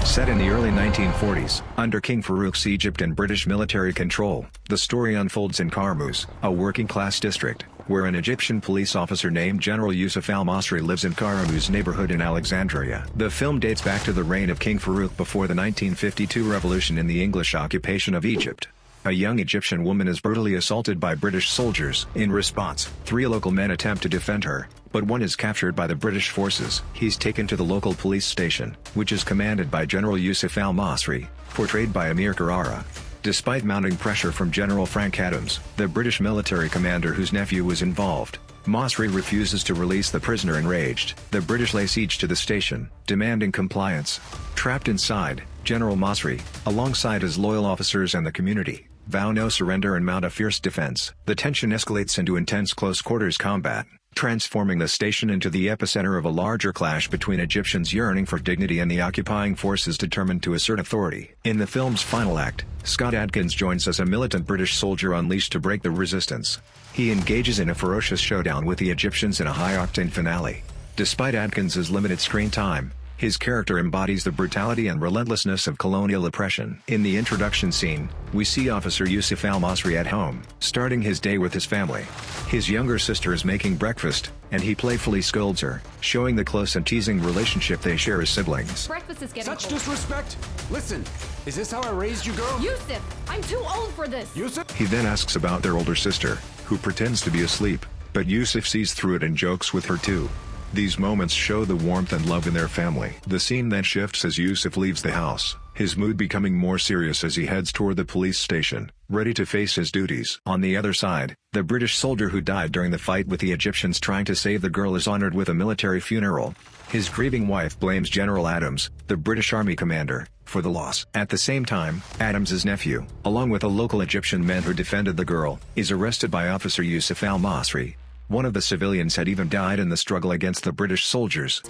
Set in the early 1940s, under King Farouk's Egypt and British military control, the story unfolds in Karmouz, a working-class district, where an Egyptian police officer named General Youssef al-Masri lives in Karmouz neighborhood in Alexandria. The film dates back to the reign of King Farouk before the 1952 revolution in the English occupation of Egypt. A young Egyptian woman is brutally assaulted by British soldiers. In response, 3 local men attempt to defend her, but one is captured by the British forces. He's taken to the local police station, which is commanded by General Youssef al-Masri, portrayed by Amir Carrara. Despite mounting pressure from General Frank Adams, the British military commander whose nephew was involved, Masri refuses to release the prisoner. Enraged, the British lay siege to the station, demanding compliance. Trapped inside, General Masri, alongside his loyal officers and the community, vow no surrender and mount a fierce defense. The tension escalates into intense close-quarters combat, transforming the station into the epicenter of a larger clash between Egyptians yearning for dignity and the occupying forces determined to assert authority. In the film's final act, Scott Adkins joins as a militant British soldier unleashed to break the resistance. He engages in a ferocious showdown with the Egyptians in a high-octane finale. Despite Adkins's limited screen time, his character embodies the brutality and relentlessness of colonial oppression. In the introduction scene, we see Officer Youssef al-Masri at home, starting his day with his family. His younger sister is making breakfast, and he playfully scolds her, showing the close and teasing relationship they share as siblings. Breakfast is getting Such cold. disrespect! Listen, is this how I raised you, girl? Youssef, I'm too old for this. Youssef? He then asks about their older sister, who pretends to be asleep, but Youssef sees through it and jokes with her too. These moments show the warmth and love in their family. The scene then shifts as Youssef leaves the house, his mood becoming more serious as he heads toward the police station, ready to face his duties. On the other side, the British soldier who died during the fight with the Egyptians trying to save the girl is honored with a military funeral. His grieving wife blames General Adams, the British Army commander, for the loss. At the same time, Adams's nephew, along with a local Egyptian men who defended the girl, is arrested by Officer Youssef al-Masri. One of the civilians had even died in the struggle against the British soldiers.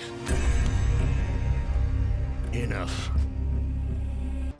Enough.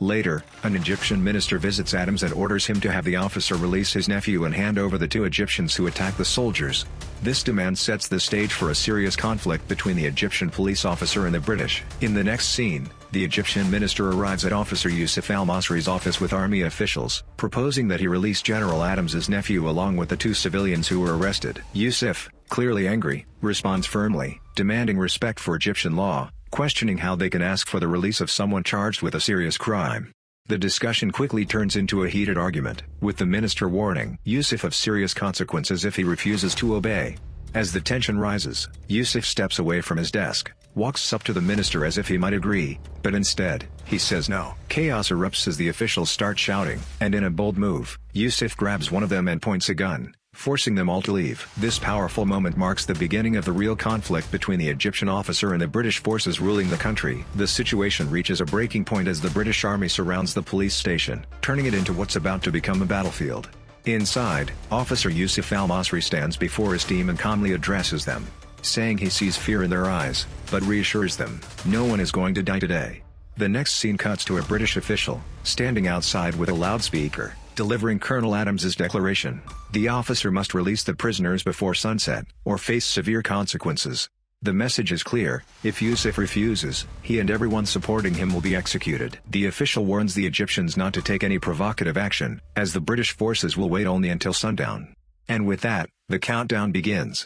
Later, an Egyptian minister visits Adams and orders him to have the officer release his nephew and hand over the 2 Egyptians who attacked the soldiers. This demand sets the stage for a serious conflict between the Egyptian police officer and the British. In the next scene, the Egyptian minister arrives at Officer Youssef al-Masri's office with army officials, proposing that he release General Adams's nephew along with the 2 civilians who were arrested. Youssef, clearly angry, responds firmly, demanding respect for Egyptian law, questioning how they can ask for the release of someone charged with a serious crime. The discussion quickly turns into a heated argument, with the minister warning Youssef of serious consequences if he refuses to obey. As the tension rises, Youssef steps away from his desk, walks up to the minister as if he might agree, but instead, he says no. Chaos erupts as the officials start shouting, and in a bold move, Youssef grabs one of them and points a gun, forcing them all to leave. This powerful moment marks the beginning of the real conflict between the Egyptian officer and the British forces ruling the country. The situation reaches a breaking point as the British army surrounds the police station, turning it into what's about to become a battlefield. Inside, Officer Youssef al-Masri stands before his team and calmly addresses them, saying he sees fear in their eyes, but reassures them, no one is going to die today. The next scene cuts to a British official, standing outside with a loudspeaker, delivering Colonel Adams's declaration. The officer must release the prisoners before sunset, or face severe consequences. The message is clear: if Youssef refuses, he and everyone supporting him will be executed. The official warns the Egyptians not to take any provocative action, as the British forces will wait only until sundown. And with that, the countdown begins.